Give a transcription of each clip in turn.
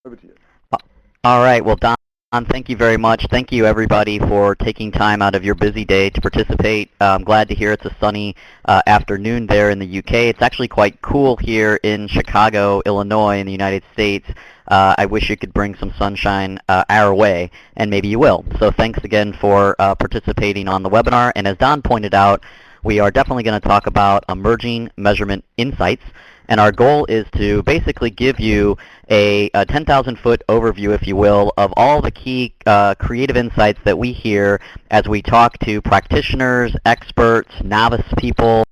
Over to you. Uh, All right. Well, Don, thank you very much. Thank you, everybody, for taking time out of your busy day to participate. I'm glad to hear it's a sunny afternoon there in the UK. It's actually quite cool here in Chicago, Illinois, in the United States. I wish you could bring some sunshine our way, and maybe you will. So thanks again for participating on the webinar. And as Don pointed out, we are definitely going to talk about emerging measurement insights. And our goal is to basically give you a 10,000-foot overview, if you will, of all the key creative insights that we hear as we talk to practitioners, experts, novice people,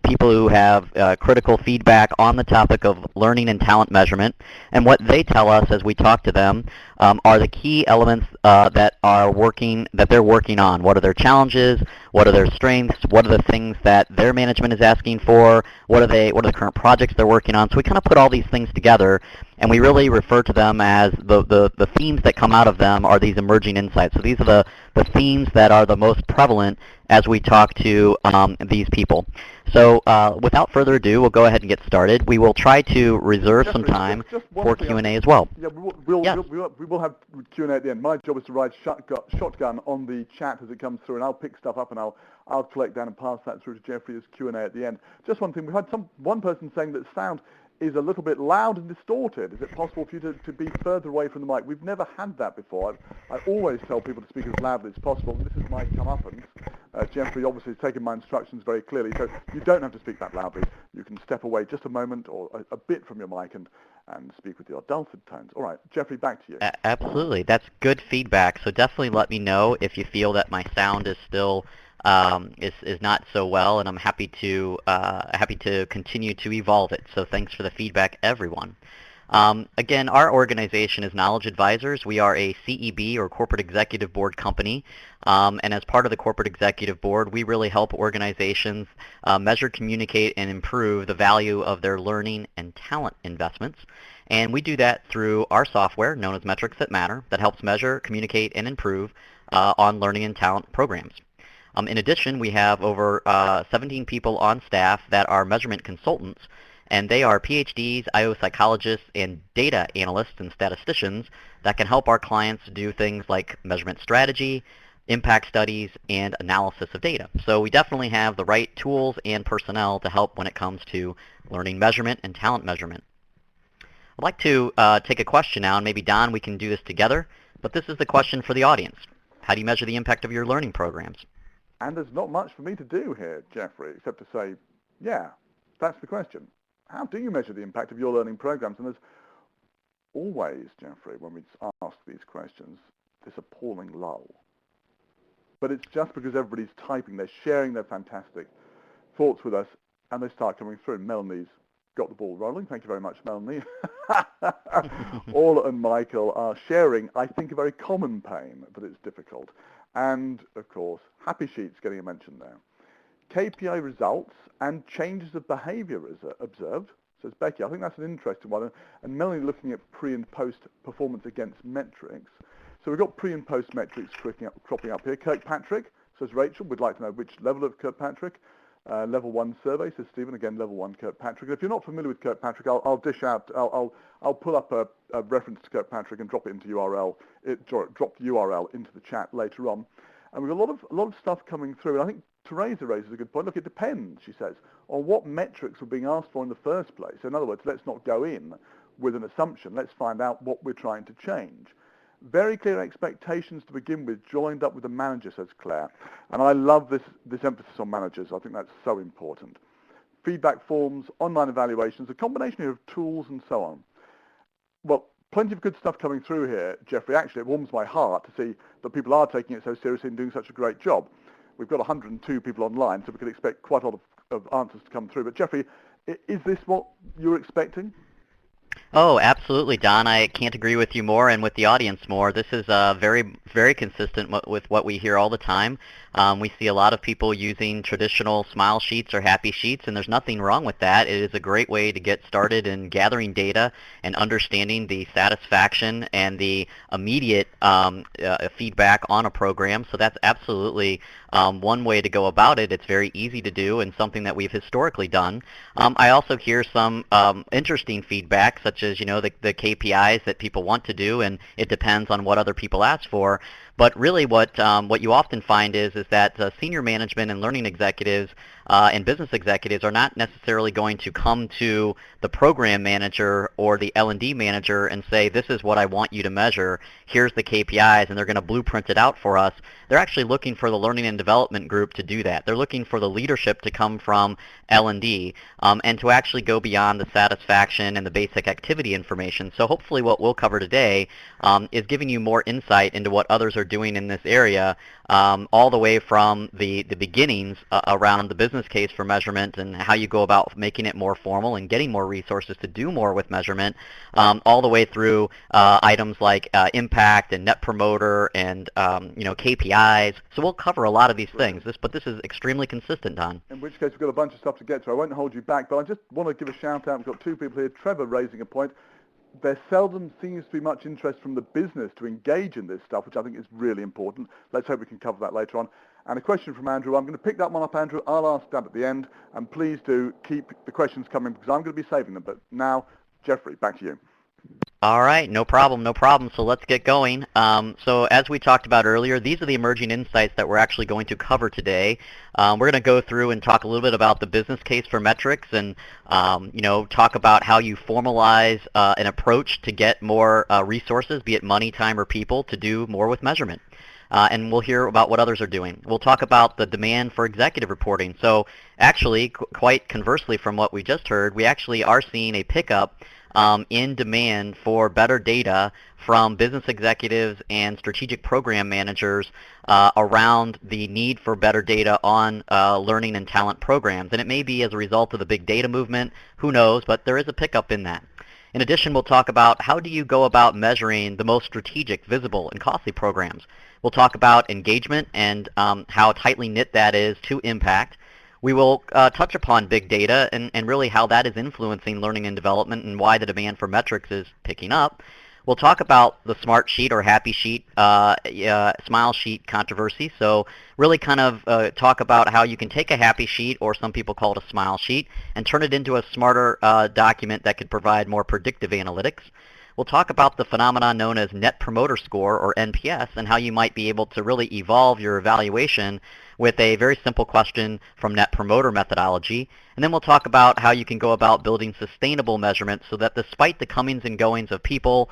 people who have critical feedback on the topic of learning and talent measurement. And what they tell us as we talk to them are the key elements that they're working on. What are their challenges? What are their strengths? What are the things that their management is asking for? What are the current projects they're working on? So we kind of put all these things together, and we really refer to them as the themes that come out of them are these emerging insights. So these are the themes that are the most prevalent as we talk to these people. So without further ado, we'll go ahead and get started. We will try to reserve some time for Q&A as well. Yeah, Yes. we will have Q&A at the end. My job is to ride shotgun on the chat as it comes through, and I'll pick stuff up and I'll collect down and pass that through to Jeffrey as Q&A at the end. Just one thing, we had one person saying that sound is a little bit loud and distorted. Is it possible for you to be further away from the mic? We've never had that before. I always tell people to speak as loudly as possible, and this is my comeuppance. Jeffrey obviously has taken my instructions very clearly, so you don't have to speak that loudly. You can step away just a moment or a bit from your mic and speak with your dulcet tones. All right, Jeffrey, back to you. Absolutely. That's good feedback. So definitely let me know if you feel that my sound is still is not so well, and I'm happy to continue to evolve it. So thanks for the feedback, everyone. Again, our organization is Knowledge Advisors. We are a CEB, or Corporate Executive Board company, and as part of the Corporate Executive Board, we really help organizations measure, communicate, and improve the value of their learning and talent investments. And we do that through our software, known as Metrics That Matter, that helps measure, communicate, and improve on learning and talent programs. In addition, we have over 17 people on staff that are measurement consultants, and they are PhDs, IO psychologists, and data analysts and statisticians that can help our clients do things like measurement strategy, impact studies, and analysis of data. So we definitely have the right tools and personnel to help when it comes to learning measurement and talent measurement. I'd like to take a question now, and maybe Don, we can do this together, but this is the question for the audience. How do you measure the impact of your learning programs? And there's not much for me to do here, Jeffrey, except to say, yeah, that's the question. How do you measure the impact of your learning programs? And there's always, Jeffrey, when we ask these questions, this appalling lull. But it's just because everybody's typing, they're sharing their fantastic thoughts with us, and they start coming through. Melanie's got the ball rolling. Thank you very much, Melanie. Orla and Michael are sharing, I think, a very common pain, but it's difficult. And, of course, Happy Sheets getting a mention there. KPI results and changes of behavior observed, says Becky. I think that's an interesting one. And Melanie looking at pre and post performance against metrics. So we've got pre and post metrics cropping up here. Kirkpatrick, says Rachel, would like to know which level of Kirkpatrick. Level 1 survey, says Stephen, again, level 1 Kirkpatrick. If you're not familiar with Kirkpatrick, I'll dish out, I'll pull up a reference to Kirkpatrick and drop it into URL, drop the URL into the chat later on. And we've got a lot of stuff coming through. And I think Teresa raises a good point. Look, it depends, she says, on what metrics were being asked for in the first place. So in other words, let's not go in with an assumption. Let's find out what we're trying to change. Very clear expectations to begin with, joined up with the manager, says Claire. And I love this emphasis on managers. I think that's so important. Feedback forms, online evaluations, a combination here of tools and so on. Well, plenty of good stuff coming through here, Jeffrey. Actually, it warms my heart to see that people are taking it so seriously and doing such a great job. We've got 102 people online, so we can expect quite a lot of answers to come through. But Jeffrey, is this what you're expecting? Oh, absolutely, Don. I can't agree with you more and with the audience more. This is very, very consistent with what we hear all the time. We see a lot of people using traditional smile sheets or happy sheets, and there's nothing wrong with that. It is a great way to get started in gathering data and understanding the satisfaction and the immediate feedback on a program. So that's absolutely one way to go about it. It's very easy to do and something that we've historically done. I also hear some interesting feedback, such such as, the KPIs that people want to do, and it depends on what other people ask for. But really what you often find is that senior management and learning executives and business executives are not necessarily going to come to the program manager or the L&D manager and say, this is what I want you to measure, here's the KPIs, and they're going to blueprint it out for us. They're actually looking for the learning and development group to do that. They're looking for the leadership to come from L&D and to actually go beyond the satisfaction and the basic activity information. So hopefully what we'll cover today is giving you more insight into what others are doing in this area, all the way from the beginnings around the business case for measurement and how you go about making it more formal and getting more resources to do more with measurement, all the way through items like impact and net promoter and KPIs. So we'll cover a lot of these things, but this is extremely consistent, Don. In which case we've got a bunch of stuff to get to. I won't hold you back, but I just want to give a shout out. We've got two people here, Trevor raising a point. There seldom seems to be much interest from the business to engage in this stuff, which I think is really important. Let's hope we can cover that later on. And a question from Andrew. I'm going to pick that one up, Andrew. I'll ask that at the end, and please do keep the questions coming because I'm going to be saving them. But now, Jeffrey, back to you. All right, no problem. So let's get going. So as we talked about earlier, these are the emerging insights that we're actually going to cover today. We're going to go through and talk a little bit about the business case for metrics and, talk about how you formalize an approach to get more resources, be it money, time, or people, to do more with measurement. And we'll hear about what others are doing. We'll talk about the demand for executive reporting. So actually, quite conversely from what we just heard, we actually are seeing a pickup in demand for better data from business executives and strategic program managers around the need for better data on learning and talent programs. And it may be as a result of the big data movement, who knows, but there is a pickup in that. In addition, we'll talk about how do you go about measuring the most strategic, visible, and costly programs. We'll talk about engagement and how tightly knit that is to impact. We will touch upon big data and really how that is influencing learning and development and why the demand for metrics is picking up. We'll talk about the Smartsheet or Happy Sheet, Smile Sheet controversy. So really kind of talk about how you can take a Happy Sheet, or some people call it a Smile Sheet, and turn it into a smarter document that could provide more predictive analytics. We'll talk about the phenomenon known as Net Promoter Score, or NPS, and how you might be able to really evolve your evaluation with a very simple question from Net Promoter methodology. And then we'll talk about how you can go about building sustainable measurements so that despite the comings and goings of people,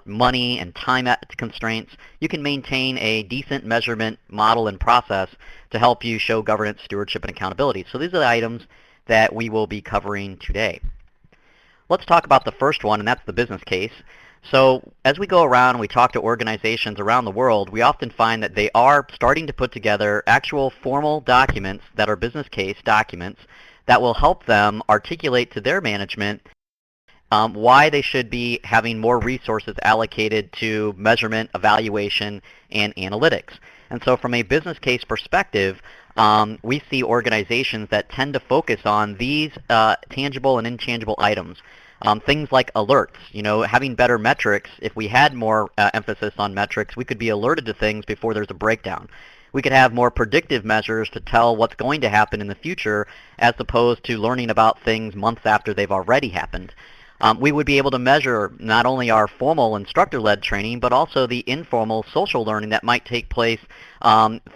money, and time constraints, you can maintain a decent measurement model and process to help you show governance, stewardship, and accountability. So these are the items that we will be covering today. Let's talk about the first one, and that's the business case. So as we go around and we talk to organizations around the world, we often find that they are starting to put together actual formal documents that are business case documents that will help them articulate to their management why they should be having more resources allocated to measurement, evaluation, and analytics. And so from a business case perspective, we see organizations that tend to focus on these tangible and intangible items. Things like alerts, having better metrics. If we had more emphasis on metrics, we could be alerted to things before there's a breakdown. We could have more predictive measures to tell what's going to happen in the future as opposed to learning about things months after they've already happened. We would be able to measure not only our formal instructor-led training, but also the informal social learning that might take place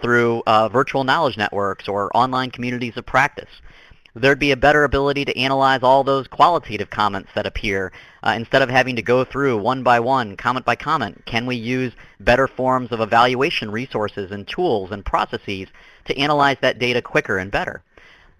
through virtual knowledge networks or online communities of practice. There'd be a better ability to analyze all those qualitative comments that appear. Instead of having to go through one by one, comment by comment, can we use better forms of evaluation resources and tools and processes to analyze that data quicker and better?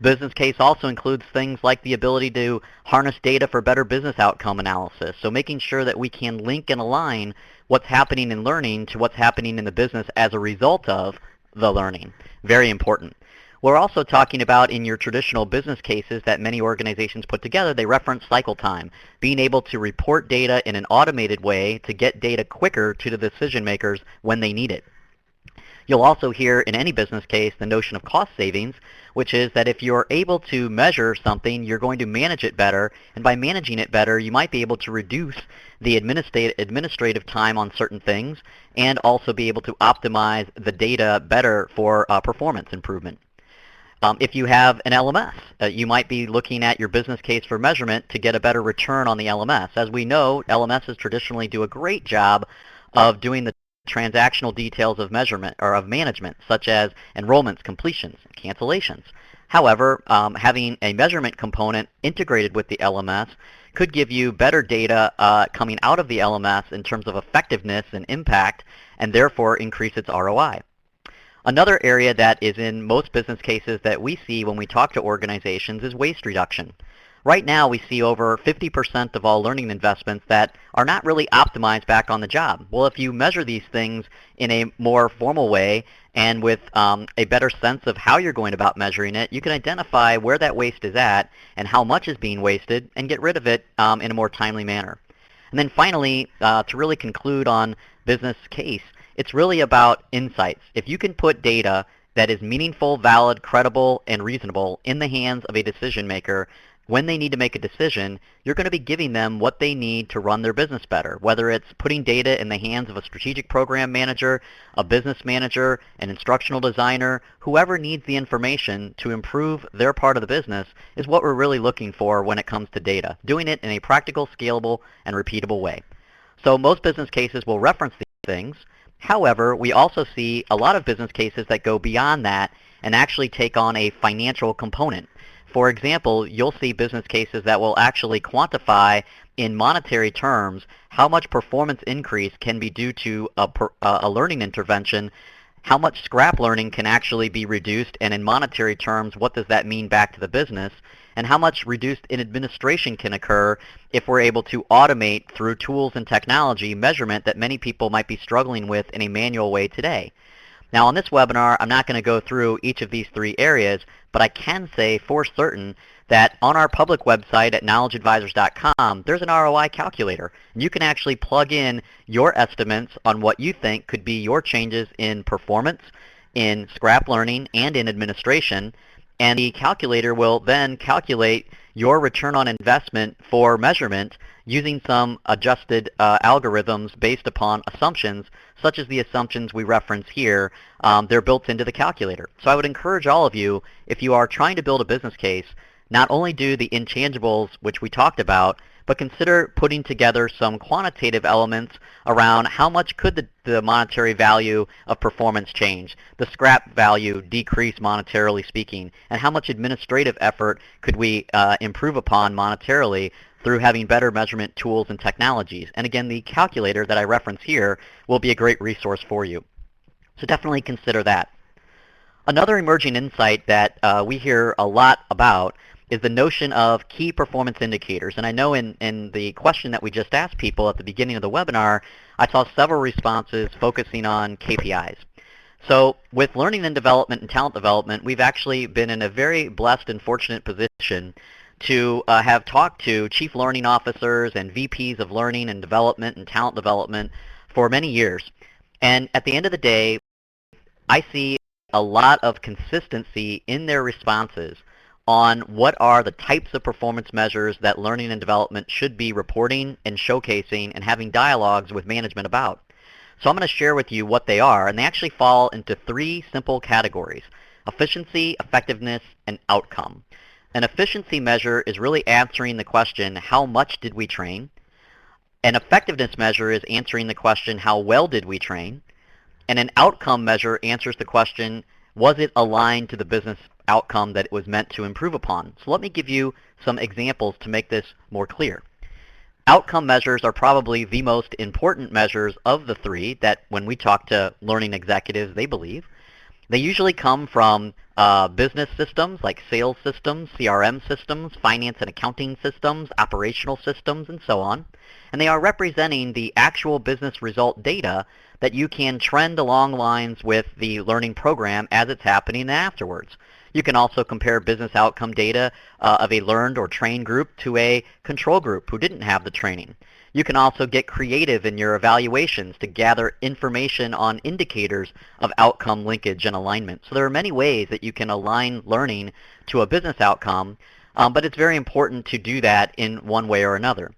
Business case also includes things like the ability to harness data for better business outcome analysis. So making sure that we can link and align what's happening in learning to what's happening in the business as a result of the learning. Very important. We're also talking about, in your traditional business cases that many organizations put together, they reference cycle time, being able to report data in an automated way to get data quicker to the decision makers when they need it. You'll also hear in any business case the notion of cost savings, which is that if you're able to measure something, you're going to manage it better, and by managing it better, you might be able to reduce the administrative time on certain things and also be able to optimize the data better for performance improvement. If you have an LMS, you might be looking at your business case for measurement to get a better return on the LMS. As we know, LMSs traditionally do a great job of doing the transactional details of measurement or of management, such as enrollments, completions, cancellations. However, having a measurement component integrated with the LMS could give you better data coming out of the LMS in terms of effectiveness and impact, and therefore increase its ROI. Another area that is in most business cases that we see when we talk to organizations is waste reduction. Right now, we see over 50% of all learning investments that are not really optimized back on the job. Well, if you measure these things in a more formal way and with a better sense of how you're going about measuring it, you can identify where that waste is at and how much is being wasted and get rid of it in a more timely manner. And then finally, to really conclude on business case, it's really about insights. If you can put data that is meaningful, valid, credible, and reasonable in the hands of a decision maker when they need to make a decision, you're going to be giving them what they need to run their business better, whether it's putting data in the hands of a strategic program manager, a business manager, an instructional designer, whoever needs the information to improve their part of the business is what we're really looking for when it comes to data, doing it in a practical, scalable, and repeatable way. So most business cases will reference these things. However, we also see a lot of business cases that go beyond that and actually take on a financial component. For example, you'll see business cases that will actually quantify in monetary terms how much performance increase can be due to a learning intervention, how much scrap learning can actually be reduced, and in monetary terms, what does that mean back to the business, and how much reduced in administration can occur if we're able to automate through tools and technology measurement that many people might be struggling with in a manual way today. Now on this webinar, I'm not going to go through each of these three areas, but I can say for certain that on our public website at knowledgeadvisors.com, there's an ROI calculator. And you can actually plug in your estimates on what you think could be your changes in performance, in scrap learning, and in administration. And the calculator will then calculate your return on investment for measurement using some adjusted algorithms based upon assumptions, such as the assumptions we reference here. They're built into the calculator. So I would encourage all of you, if you are trying to build a business case, not only do the intangibles, which we talked about, but consider putting together some quantitative elements around how much could the monetary value of performance change, the scrap value decrease monetarily speaking, and how much administrative effort could we improve upon monetarily through having better measurement tools and technologies. And again, the calculator that I reference here will be a great resource for you. So definitely consider that. Another emerging insight that we hear a lot about is the notion of key performance indicators. And I know in the question that we just asked people at the beginning of the webinar, I saw several responses focusing on KPIs. So with learning and development and talent development, we've actually been in a very blessed and fortunate position to have talked to chief learning officers and VPs of learning and development and talent development for many years. And at the end of the day, I see a lot of consistency in their responses on what are the types of performance measures that learning and development should be reporting and showcasing and having dialogues with management about. So I'm going to share with you what they are, and they actually fall into three simple categories: efficiency, effectiveness, and outcome. An efficiency measure is really answering the question, how much did we train? An effectiveness measure is answering the question, how well did we train? And an outcome measure answers the question, was it aligned to the business outcome that it was meant to improve upon? So let me give you some examples to make this more clear. Outcome measures are probably the most important measures of the three that when we talk to learning executives, they believe. They usually come from business systems like sales systems, CRM systems, finance and accounting systems, operational systems, and so on. And they are representing the actual business result data that you can trend along lines with the learning program as it's happening afterwards. You can also compare business outcome data of a learned or trained group to a control group who didn't have the training. You can also get creative in your evaluations to gather information on indicators of outcome linkage and alignment. So there are many ways that you can align learning to a business outcome, but it's very important to do that in one way or another.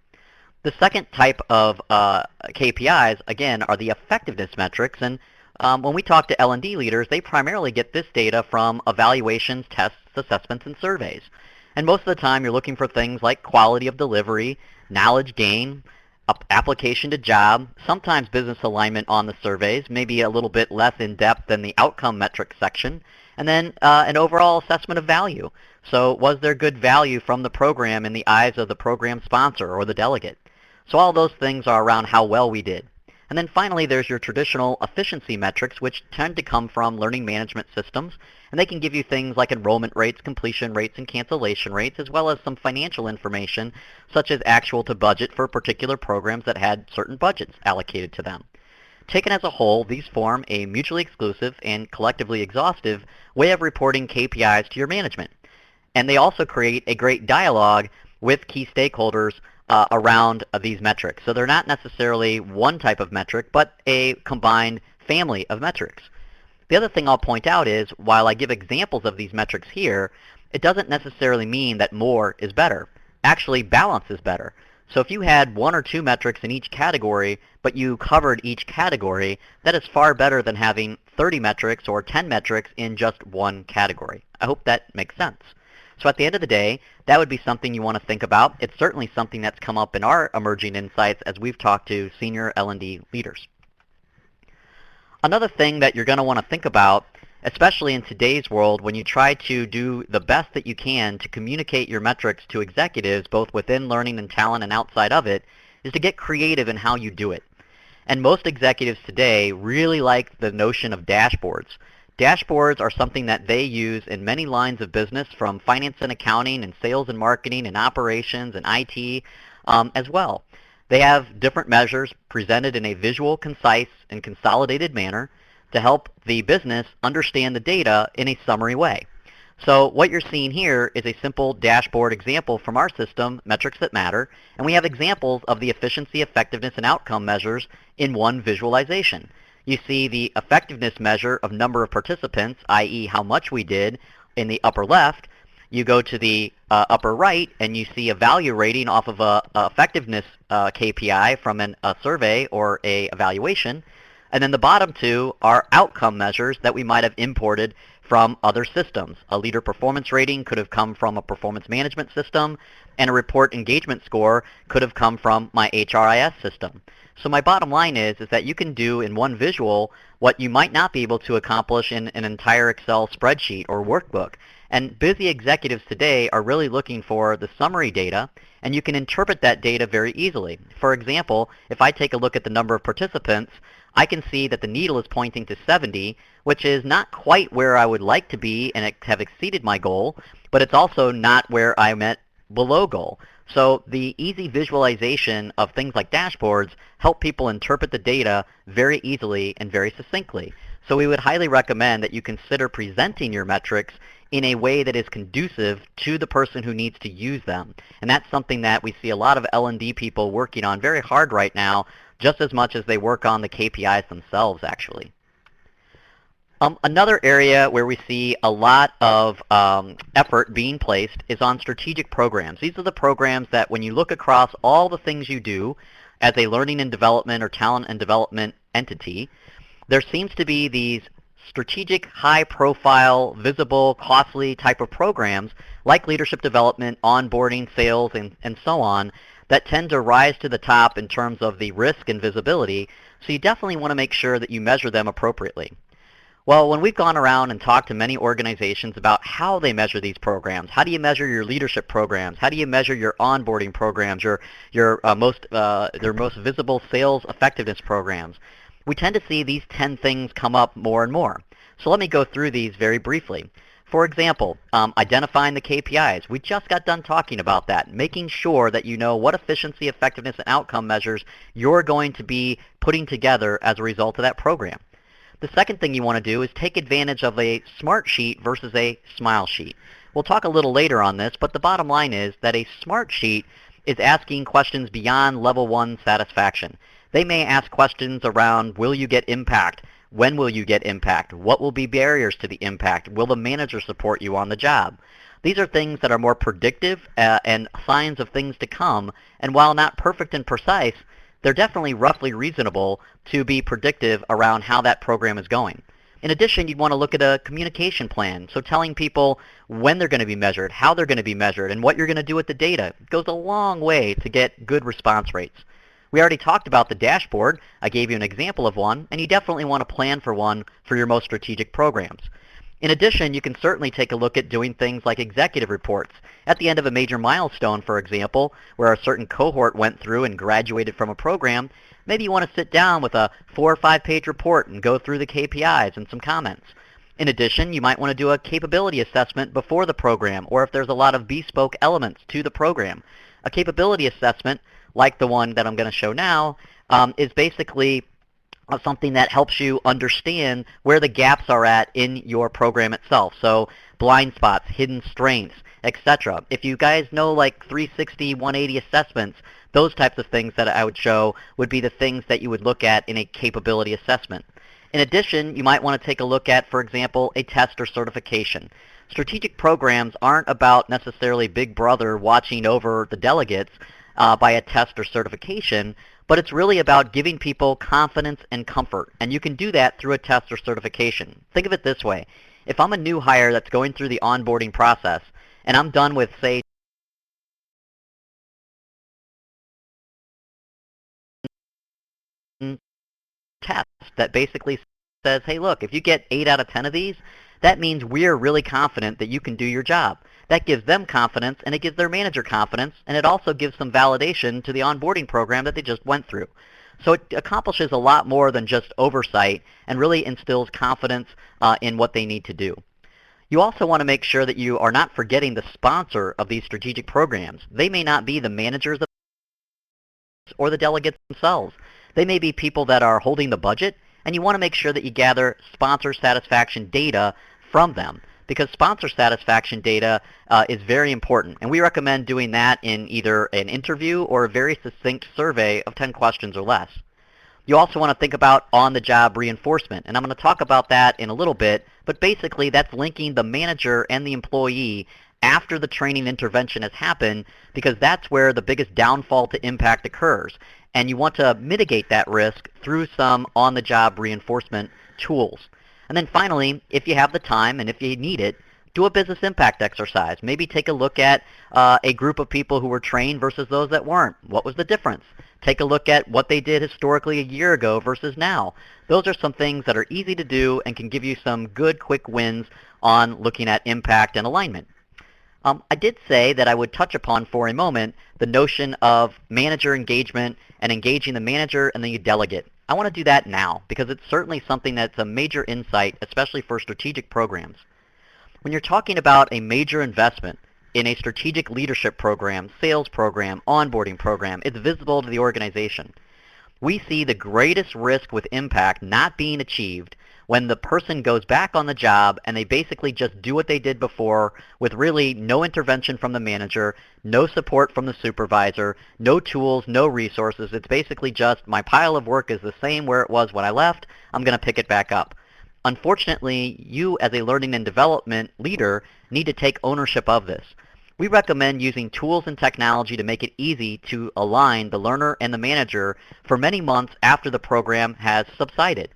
The second type of KPIs, again, are the effectiveness metrics, and When we talk to L&D leaders, they primarily get this data from evaluations, tests, assessments, and surveys. And most of the time, you're looking for things like quality of delivery, knowledge gain, application to job, sometimes business alignment on the surveys, maybe a little bit less in-depth than the outcome metrics section, and then an overall assessment of value. So was there good value from the program in the eyes of the program sponsor or the delegate? So all those things are around how well we did. And then finally, there's your traditional efficiency metrics, which tend to come from learning management systems, and they can give you things like enrollment rates, completion rates, and cancellation rates, as well as some financial information, such as actual to budget for particular programs that had certain budgets allocated to them. Taken as a whole, these form a mutually exclusive and collectively exhaustive way of reporting KPIs to your management. And they also create a great dialogue with key stakeholders around these metrics. So they're not necessarily one type of metric, but a combined family of metrics. The other thing I'll point out is, while I give examples of these metrics here, it doesn't necessarily mean that more is better. Actually, balance is better. So if you had one or two metrics in each category, but you covered each category, that is far better than having 30 metrics or 10 metrics in just one category. I hope that makes sense. So at the end of the day, that would be something you want to think about. It's certainly something that's come up in our emerging insights as we've talked to senior L&D leaders. Another thing that you're going to want to think about, especially in today's world when you try to do the best that you can to communicate your metrics to executives, both within learning and talent and outside of it, is to get creative in how you do it. And most executives today really like the notion of dashboards. Dashboards are something that they use in many lines of business, from finance and accounting and sales and marketing and operations and IT as well. They have different measures presented in a visual, concise, and consolidated manner to help the business understand the data in a summary way. So what you're seeing here is a simple dashboard example from our system, Metrics That Matter, and we have examples of the efficiency, effectiveness, and outcome measures in one visualization. You see the effectiveness measure of number of participants, i.e. how much we did, in the upper left. You go to the upper right and you see a value rating off of a effectiveness KPI from a survey or a evaluation. And then the bottom two are outcome measures that we might have imported from other systems. A leader performance rating could have come from a performance management system, and a report engagement score could have come from my HRIS system. So my bottom line is that you can do in one visual what you might not be able to accomplish in an entire Excel spreadsheet or workbook. And busy executives today are really looking for the summary data, and you can interpret that data very easily. For example, if I take a look at the number of participants, I can see that the needle is pointing to 70, which is not quite where I would like to be and have exceeded my goal, but it's also not where I'm at below goal. So the easy visualization of things like dashboards help people interpret the data very easily and very succinctly. So we would highly recommend that you consider presenting your metrics in a way that is conducive to the person who needs to use them. And that's something that we see a lot of L&D people working on very hard right now, just as much as they work on the KPIs themselves, actually. Another area where we see a lot of effort being placed is on strategic programs. These are the programs that when you look across all the things you do as a learning and development or talent and development entity, there seems to be these strategic, high-profile, visible, costly type of programs like leadership development, onboarding, sales, and so on, that tend to rise to the top in terms of the risk and visibility, so you definitely want to make sure that you measure them appropriately. Well, when we've gone around and talked to many organizations about how they measure these programs, how do you measure your leadership programs, how do you measure your onboarding programs, their most visible sales effectiveness programs, we tend to see these 10 things come up more and more. So let me go through these very briefly. For example, identifying the KPIs. We just got done talking about that, making sure that you know what efficiency, effectiveness, and outcome measures you're going to be putting together as a result of that program. The second thing you want to do is take advantage of a Smartsheet versus a Smile Sheet. We'll talk a little later on this, but the bottom line is that a Smartsheet is asking questions beyond level 1 satisfaction. They may ask questions around, will you get impact? When will you get impact? What will be barriers to the impact? Will the manager support you on the job? These are things that are more predictive and signs of things to come, and while not perfect and precise, they're definitely roughly reasonable to be predictive around how that program is going. In addition, you'd want to look at a communication plan, so telling people when they're going to be measured, how they're going to be measured, and what you're going to do with the data. It goes a long way to get good response rates. We already talked about the dashboard. I gave you an example of one, and you definitely want to plan for one for your most strategic programs. In addition, you can certainly take a look at doing things like executive reports. At the end of a major milestone, for example, where a certain cohort went through and graduated from a program, maybe you want to sit down with a 4 or 5 page report and go through the KPIs and some comments. In addition, you might want to do a capability assessment before the program, or if there's a lot of bespoke elements to the program. A capability assessment, like the one that I'm going to show now, is basically something that helps you understand where the gaps are at in your program itself. So blind spots, hidden strengths, etc. If you guys know like 360, 180 assessments, those types of things that I would show would be the things that you would look at in a capability assessment. In addition, you might want to take a look at, for example, a test or certification. Strategic programs aren't about necessarily Big Brother watching over the delegates by a test or certification, but it's really about giving people confidence and comfort, and you can do that through a test or certification. Think of it this way. If I'm a new hire that's going through the onboarding process, and I'm done with, say, test that basically says, hey, look, if you get 8 out of 10 of these, that means we're really confident that you can do your job. That gives them confidence, and it gives their manager confidence, and it also gives some validation to the onboarding program that they just went through. So it accomplishes a lot more than just oversight and really instills confidence in what they need to do. You also want to make sure that you are not forgetting the sponsor of these strategic programs. They may not be the managers or the delegates themselves. They may be people that are holding the budget, and you want to make sure that you gather sponsor satisfaction data from them, because sponsor satisfaction data is very important, and we recommend doing that in either an interview or a very succinct survey of 10 questions or less. You also want to think about on-the-job reinforcement, and I'm going to talk about that in a little bit, but basically that's linking the manager and the employee after the training intervention has happened, because that's where the biggest downfall to impact occurs. And you want to mitigate that risk through some on-the-job reinforcement tools. And then finally, if you have the time and if you need it, do a business impact exercise. Maybe take a look at a group of people who were trained versus those that weren't. What was the difference? Take a look at what they did historically a year ago versus now. Those are some things that are easy to do and can give you some good quick wins on looking at impact and alignment. I did say that I would touch upon for a moment the notion of manager engagement and engaging the manager and the delegate. I want to do that now because it's certainly something that's a major insight, especially for strategic programs. When you're talking about a major investment in a strategic leadership program, sales program, onboarding program, it's visible to the organization. We see the greatest risk with impact not being achieved when the person goes back on the job and they basically just do what they did before with really no intervention from the manager, no support from the supervisor, no tools, no resources. It's basically just my pile of work is the same where it was when I left. I'm going to pick it back up. Unfortunately, you as a learning and development leader need to take ownership of this. We recommend using tools and technology to make it easy to align the learner and the manager for many months after the program has subsided.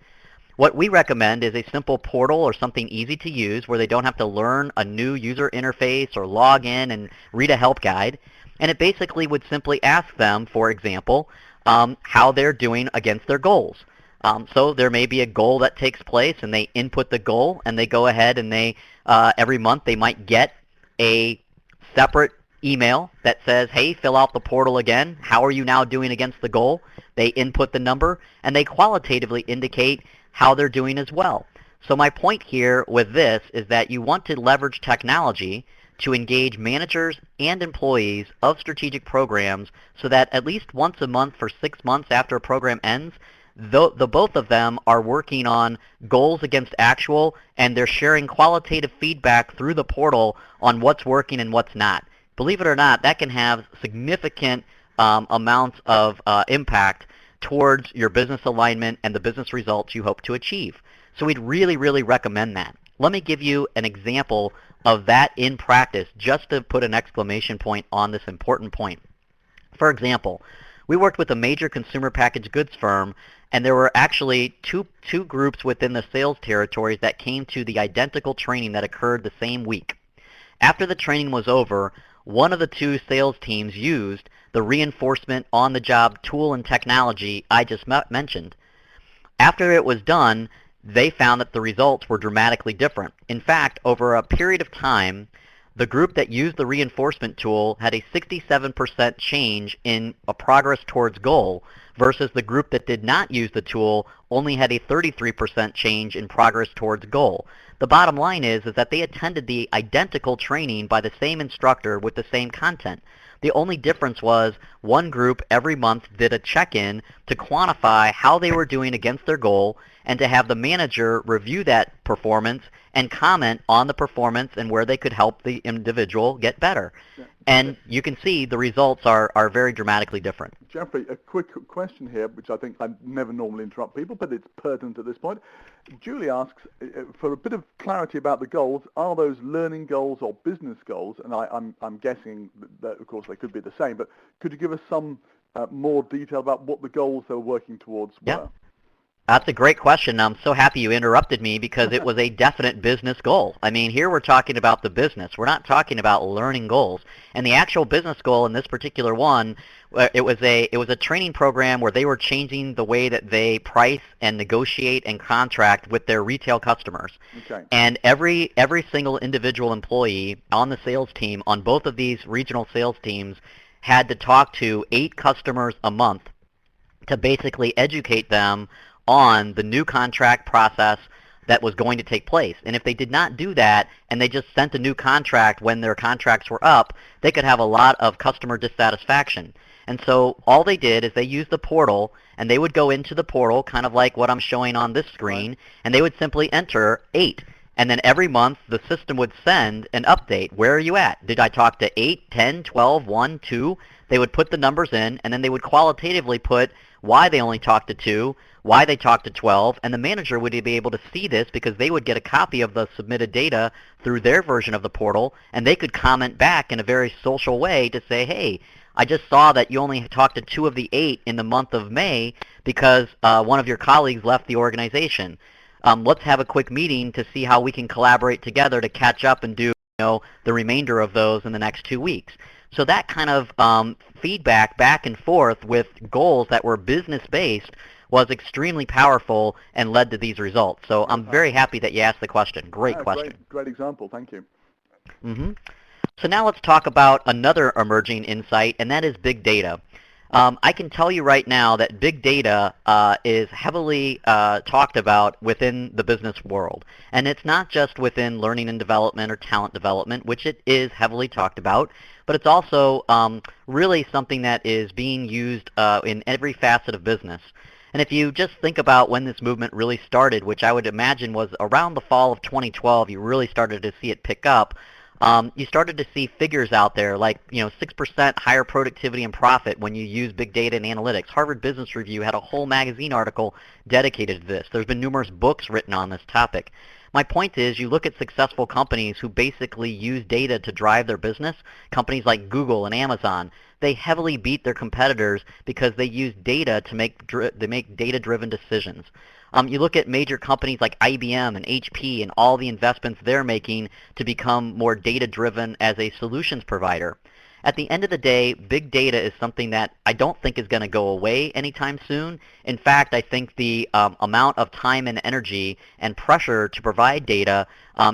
What we recommend is a simple portal or something easy to use where they don't have to learn a new user interface or log in and read a help guide. And it basically would simply ask them, for example, how they're doing against their goals. So there may be a goal that takes place and they input the goal and they go ahead and they every month they might get a separate email that says, hey, fill out the portal again. How are you now doing against the goal? They input the number and they qualitatively indicate how they're doing as well. So my point here with this is that you want to leverage technology to engage managers and employees of strategic programs so that at least once a month for 6 months after a program ends, the both of them are working on goals against actual, and they're sharing qualitative feedback through the portal on what's working and what's not. Believe it or not, that can have significant amounts of impact towards your business alignment and the business results you hope to achieve. So we'd really, really recommend that. Let me give you an example of that in practice just to put an exclamation point on this important point. For example, We worked with a major consumer packaged goods firm, and there were actually two groups within the sales territories that came to the identical training that occurred the same week. After the training was over, one of the two sales teams used the reinforcement on-the-job tool and technology I just mentioned. After it was done, they found that the results were dramatically different. In fact, over a period of time, the group that used the reinforcement tool had a 67% change in a progress towards goal versus the group that did not use the tool only had a 33% change in progress towards goal. The bottom line is that they attended the identical training by the same instructor with the same content. The only difference was one group every month did a check-in to quantify how they were doing against their goal and to have the manager review that performance and comment on the performance and where they could help the individual get better. Yeah. And you can see the results are very dramatically different. Jeffrey, a quick question here, which I think I never normally interrupt people, but it's pertinent at this point. Julie asks, for a bit of clarity about the goals, are those learning goals or business goals? And I'm guessing that, of course, they could be the same, but could you give us some more detail about what the goals they're working towards were? Yeah. That's a great question. I'm so happy you interrupted me because it was a definite business goal. I mean, here we're talking about the business. We're not talking about learning goals. And the actual business goal in this particular one, it was a training program where they were changing the way that they price and negotiate and contract with their retail customers. Okay. And every single individual employee on the sales team, on both of these regional sales teams, had to talk to 8 customers a month to basically educate them on the new contract process that was going to take place. And if they did not do that and they just sent a new contract when their contracts were up, they could have a lot of customer dissatisfaction. And so all they did is they used the portal, and they would go into the portal, kind of like what I'm showing on this screen, and they would simply enter 8. And then every month the system would send an update. Where are you at? Did I talk to 8, 10, 12, 1, 2? They would put the numbers in, and then they would qualitatively put why they only talked to 2, why they talked to 12, and the manager would be able to see this because they would get a copy of the submitted data through their version of the portal, and they could comment back in a very social way to say, hey, I just saw that you only talked to 2 of the 8 in the month of May because one of your colleagues left the organization. Let's have a quick meeting to see how we can collaborate together to catch up and do the remainder of those in the next 2 weeks. So that kind of feedback back and forth with goals that were business-based was extremely powerful and led to these results. So I'm very happy that you asked the question. Great question. Great example. Thank you. Mm-hmm. So now let's talk about another emerging insight, and that is big data. I can tell you right now that big data is heavily talked about within the business world. And it's not just within learning and development or talent development, which it is heavily talked about, but it's also really something that is being used in every facet of business. And if you just think about when this movement really started, which I would imagine was around the fall of 2012, you really started to see it pick up. You started to see figures out there like 6% higher productivity and profit when you use big data and analytics. Harvard Business Review had a whole magazine article dedicated to this. There's been numerous books written on this topic. My point is you look at successful companies who basically use data to drive their business, companies like Google and Amazon. They heavily beat their competitors because they use data to make data-driven decisions. You look at major companies like IBM and HP and all the investments they're making to become more data-driven as a solutions provider. At the end of the day, big data is something that I don't think is going to go away anytime soon. In fact, I think the amount of time and energy and pressure to provide data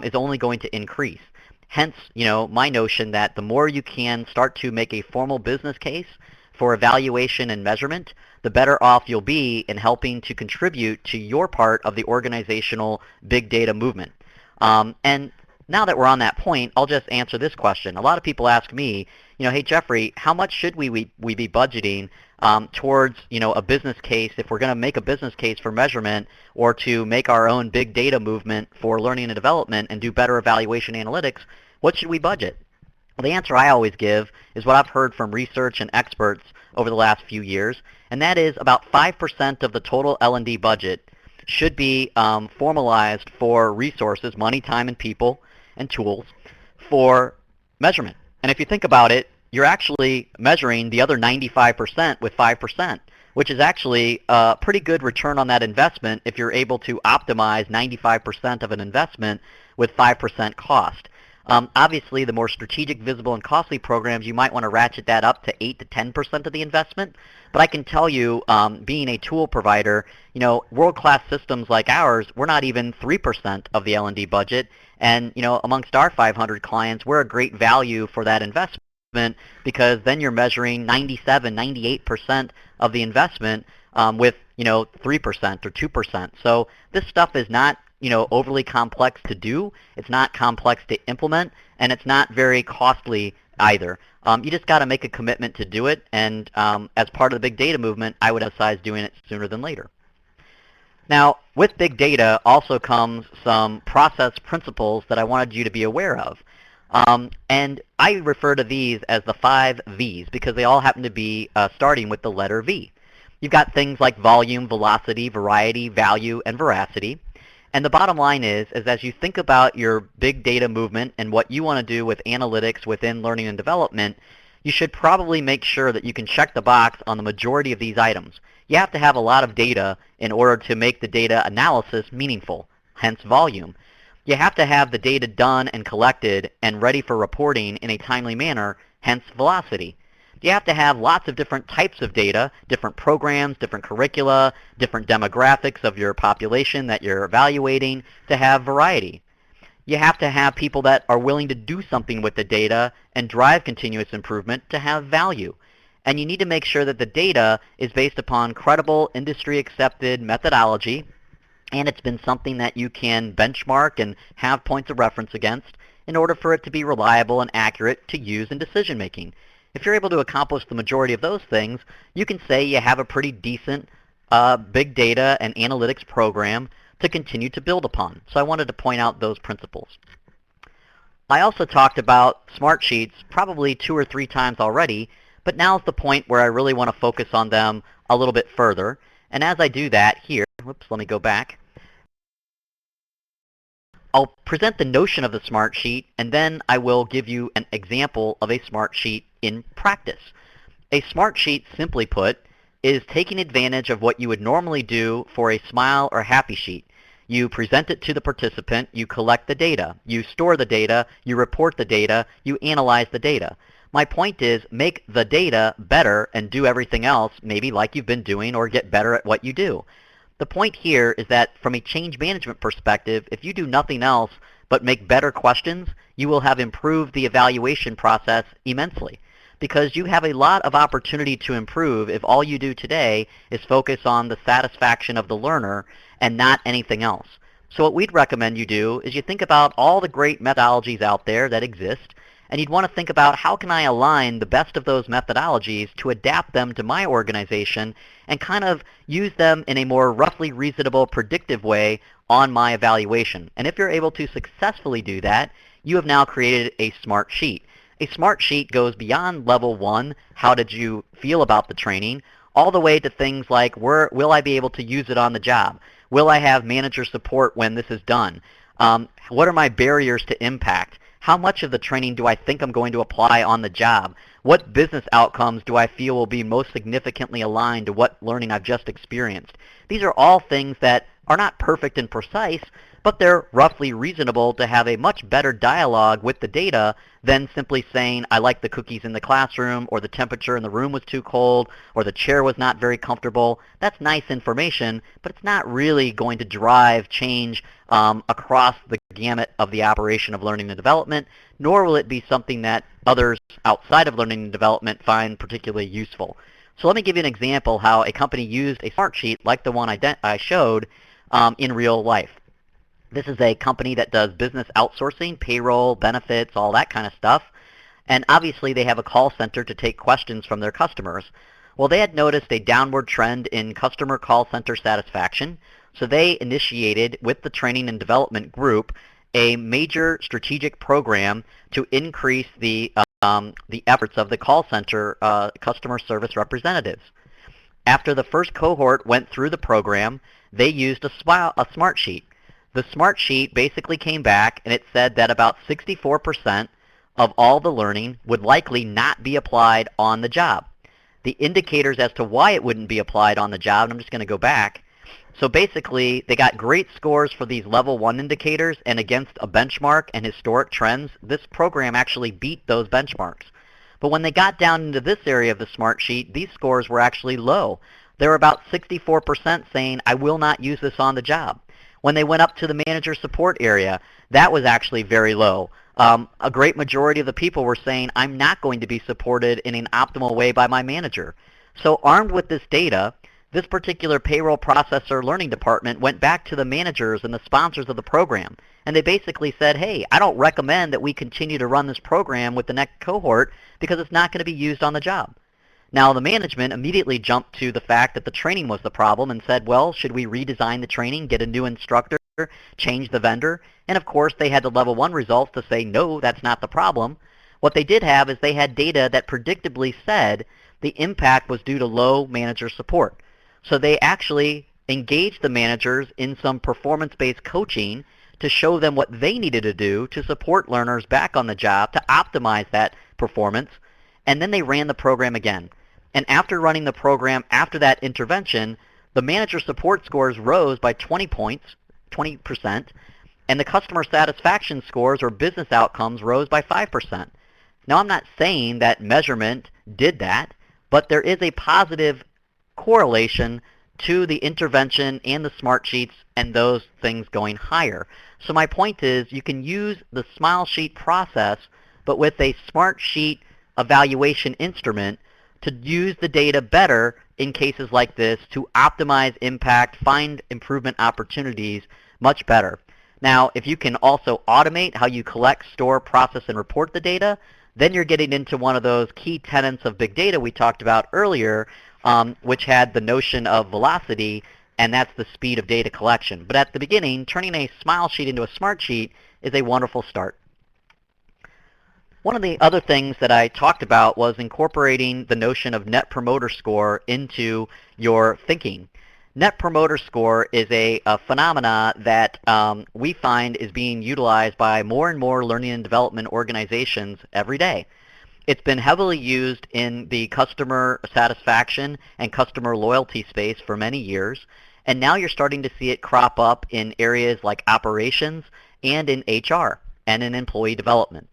is only going to increase. Hence, my notion that the more you can start to make a formal business case for evaluation and measurement, the better off you'll be in helping to contribute to your part of the organizational big data movement. And now that we're on that point, I'll just answer this question. A lot of people ask me, hey Jeffrey, how much should we be budgeting towards a business case if we're going to make a business case for measurement or to make our own big data movement for learning and development and do better evaluation analytics? What should we budget? Well, the answer I always give is what I've heard from research and experts over the last few years, and that is about 5% of the total L&D budget should be formalized for resources, money, time, and people, and tools for measurement. And if you think about it, you're actually measuring the other 95% with 5%, which is actually a pretty good return on that investment if you're able to optimize 95% of an investment with 5% cost. Obviously, the more strategic, visible, and costly programs, you might want to ratchet that up to 8 to 10% of the investment. But I can tell you, being a tool provider, world-class systems like ours, we're not even 3% of the L&D budget. And, amongst our 500 clients, we're a great value for that investment because then you're measuring 97, 98% of the investment with, 3% or 2%. So this stuff is not overly complex to do. It's not complex to implement, and it's not very costly either. You just got to make a commitment to do it, and as part of the big data movement, I would emphasize doing it sooner than later. Now, with big data also comes some process principles that I wanted you to be aware of. And I refer to these as the 5 V's because they all happen to be starting with the letter V. You've got things like volume, velocity, variety, value, and veracity. And the bottom line is as you think about your big data movement and what you want to do with analytics within learning and development, you should probably make sure that you can check the box on the majority of these items. You have to have a lot of data in order to make the data analysis meaningful, hence volume. You have to have the data done and collected and ready for reporting in a timely manner, hence velocity. You have to have lots of different types of data, different programs, different curricula, different demographics of your population that you're evaluating to have variety. You have to have people that are willing to do something with the data and drive continuous improvement to have value. And you need to make sure that the data is based upon credible, industry-accepted methodology, and it's been something that you can benchmark and have points of reference against in order for it to be reliable and accurate to use in decision-making. If you're able to accomplish the majority of those things, you can say you have a pretty decent big data and analytics program to continue to build upon. So I wanted to point out those principles. I also talked about Smartsheets probably 2 or 3 times already, but now's the point where I really want to focus on them a little bit further. And as I do that here, whoops, let me go back. I'll present the notion of the Smartsheet, and then I will give you an example of a Smartsheet in practice. A Smartsheet, simply put, is taking advantage of what you would normally do for a smile or happy sheet. You present it to the participant, you collect the data, you store the data, you report the data, you analyze the data. My point is make the data better and do everything else maybe like you've been doing or get better at what you do. The point here is that from a change management perspective, if you do nothing else but make better questions, you will have improved the evaluation process immensely because you have a lot of opportunity to improve if all you do today is focus on the satisfaction of the learner and not anything else. So what we'd recommend you do is you think about all the great methodologies out there that exist, and you'd want to think about how can I align the best of those methodologies to adapt them to my organization and kind of use them in a more roughly reasonable, predictive way on my evaluation. And if you're able to successfully do that, you have now created a smart sheet. A smart sheet goes beyond level 1, how did you feel about the training, all the way to things like will I be able to use it on the job? Will I have manager support when this is done? What are my barriers to impact? How much of the training do I think I'm going to apply on the job? What business outcomes do I feel will be most significantly aligned to what learning I've just experienced? These are all things that are not perfect and precise, but they're roughly reasonable to have a much better dialogue with the data than simply saying, I like the cookies in the classroom, or the temperature in the room was too cold, or the chair was not very comfortable. That's nice information, but it's not really going to drive change across the gamut of the operation of learning and development, nor will it be something that others outside of learning and development find particularly useful. So let me give you an example how a company used a Smartsheet like the one I showed in real life. This is a company that does business outsourcing, payroll, benefits, all that kind of stuff. And obviously they have a call center to take questions from their customers. Well, they had noticed a downward trend in customer call center satisfaction, so they initiated with the training and development group a major strategic program to increase the efforts of the call center customer service representatives. After the first cohort went through the program, they used a Smartsheet. The Smartsheet basically came back and it said that about 64% of all the learning would likely not be applied on the job. The indicators as to why it wouldn't be applied on the job, and I'm just going to go back. So basically, they got great scores for these level 1 indicators, and against a benchmark and historic trends, this program actually beat those benchmarks. But when they got down into this area of the Smartsheet, these scores were actually low. They were about 64% saying, I will not use this on the job. When they went up to the manager support area, that was actually very low. A great majority of the people were saying, I'm not going to be supported in an optimal way by my manager. So armed with this data, this particular payroll processor learning department went back to the managers and the sponsors of the program, and they basically said, hey, I don't recommend that we continue to run this program with the next cohort because it's not going to be used on the job. Now, the management immediately jumped to the fact that the training was the problem and said, well, should we redesign the training, get a new instructor, change the vendor? And of course, they had the level 1 results to say, no, that's not the problem. What they did have is they had data that predictably said the impact was due to low manager support. So they actually engaged the managers in some performance-based coaching to show them what they needed to do to support learners back on the job to optimize that performance. And then they ran the program again. And after running the program after that intervention, the manager support scores rose by 20 points, 20%, and the customer satisfaction scores or business outcomes rose by 5%. Now, I'm not saying that measurement did that, but there is a positive correlation to the intervention and the Smartsheets and those things going higher. So my point is you can use the Smartsheet process, but with a Smartsheet evaluation instrument to use the data better in cases like this to optimize impact, find improvement opportunities much better. Now, if you can also automate how you collect, store, process, and report the data, then you're getting into one of those key tenets of big data we talked about earlier, which had the notion of velocity, and that's the speed of data collection. But at the beginning, turning a Smartsheet into a Smartsheet is a wonderful start. One of the other things that I talked about was incorporating the notion of Net Promoter Score into your thinking. Net Promoter Score is a phenomena that we find is being utilized by more and more learning and development organizations every day. It's been heavily used in the customer satisfaction and customer loyalty space for many years, and now you're starting to see it crop up in areas like operations and in HR and in employee development.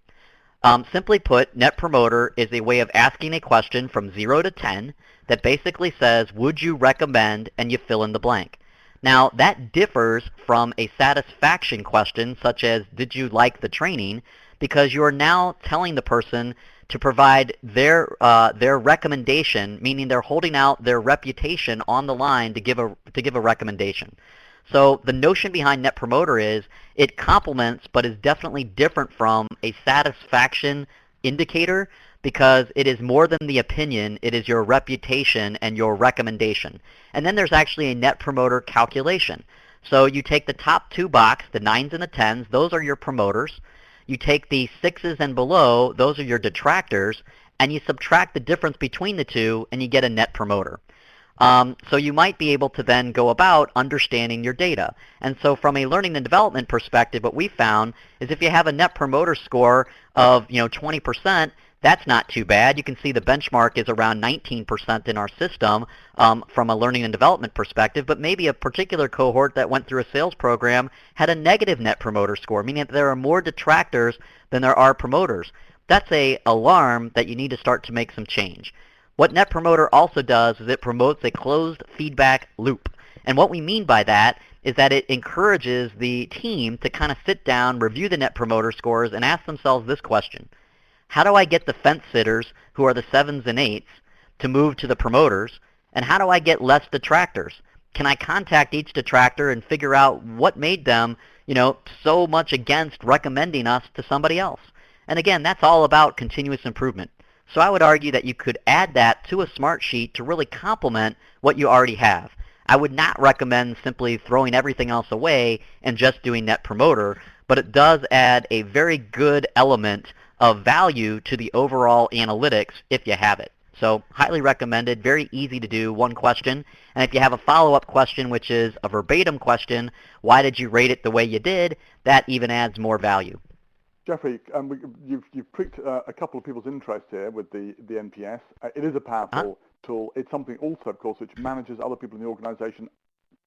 Simply put, Net Promoter is a way of asking a question from 0 to 10 that basically says, would you recommend, and you fill in the blank. Now, that differs from a satisfaction question such as, did you like the training, because you're now telling the person to provide their recommendation, meaning they're holding out their reputation on the line to give a recommendation. So the notion behind Net Promoter is it complements but is definitely different from a satisfaction indicator because it is more than the opinion, it is your reputation and your recommendation. And then there's actually a Net Promoter calculation. So you take the top two boxes, the 9s and the 10s, those are your promoters. You take the 6s and below, those are your detractors, and you subtract the difference between the two and you get a Net Promoter. So you might be able to then go about understanding your data. And so from a learning and development perspective, what we found is if you have a Net Promoter Score of 20%, that's not too bad. You can see the benchmark is around 19% in our system from a learning and development perspective, but maybe a particular cohort that went through a sales program had a negative Net Promoter Score, meaning that there are more detractors than there are promoters. That's an alarm that you need to start to make some change. What Net Promoter also does is it promotes a closed feedback loop. And what we mean by that is that it encourages the team to kind of sit down, review the Net Promoter Scores, and ask themselves this question. How do I get the fence sitters, who are the 7s and 8s, to move to the promoters? And how do I get less detractors? Can I contact each detractor and figure out what made them, so much against recommending us to somebody else? And again, that's all about continuous improvement. So I would argue that you could add that to a Smartsheet to really complement what you already have. I would not recommend simply throwing everything else away and just doing Net Promoter, but it does add a very good element of value to the overall analytics if you have it. So highly recommended, very easy to do, one question. And if you have a follow-up question, which is a verbatim question, why did you rate it the way you did, that even adds more value. Jeffrey, you've pricked a couple of people's interest here with the NPS. It is a powerful tool. It's something also, of course, which managers, other people in the organisation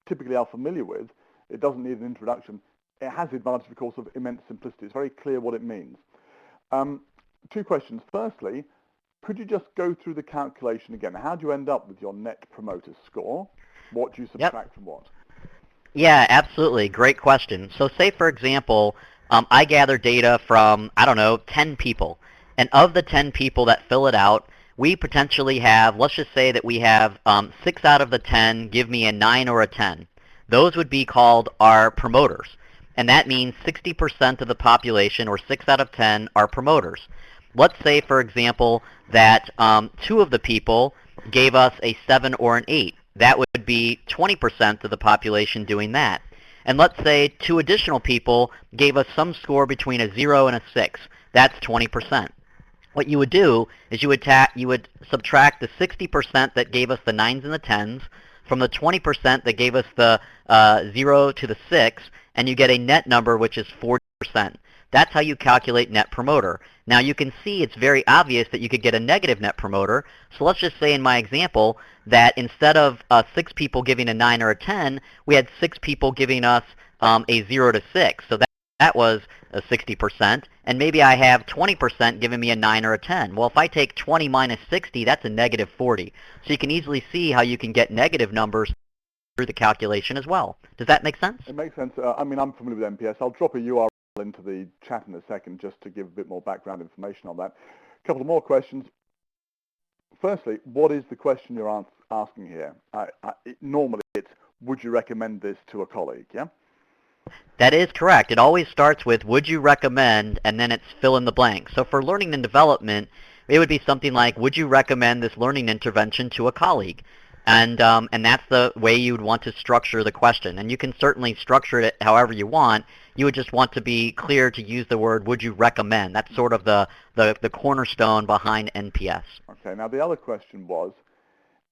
typically are familiar with. It doesn't need an introduction. It has the advantage, of course, of immense simplicity. It's very clear what it means. Two questions. Firstly, could you just go through the calculation again? How do you end up with your Net Promoter Score? What do you subtract from what? Yeah, absolutely. Great question. So say, for example, I gather data from, I don't know, 10 people. And of the 10 people that fill it out, we potentially have, let's just say that we have 6 out of the 10 give me a 9 or a 10. Those would be called our promoters. And that means 60% of the population, or 6 out of 10, are promoters. Let's say, for example, that 2 of the people gave us a 7 or an 8. That would be 20% of the population doing that. And let's say 2 additional people gave us some score between a 0 and a 6. That's 20%. What you would do is you would subtract the 60% that gave us the 9s and the 10s from the 20% that gave us the 0 to the 6, and you get a net number which is 40%. That's how you calculate Net Promoter. Now you can see it's very obvious that you could get a negative Net Promoter. So let's just say in my example that instead of 6 people giving a 9 or a 10, we had 6 people giving us a 0 to 6. So that was 60%. And maybe I have 20% giving me a 9 or a 10. Well, if I take 20 minus 60, that's a negative 40. So you can easily see how you can get negative numbers through the calculation as well. Does that make sense? It makes sense. I mean, I'm familiar with NPS. I'll drop a URL into the chat in a second just to give a bit more background information on that. A couple of more questions. Firstly, what is the question you're asking here? Normally it's, would you recommend this to a colleague, yeah? That is correct. It always starts with, would you recommend, and then it's fill in the blank. So for learning and development, it would be something like, would you recommend this learning intervention to a colleague? And that's the way you would want to structure the question. And you can certainly structure it however you want. You would just want to be clear to use the word, would you recommend? That's sort of the cornerstone behind NPS. Okay, now the other question was,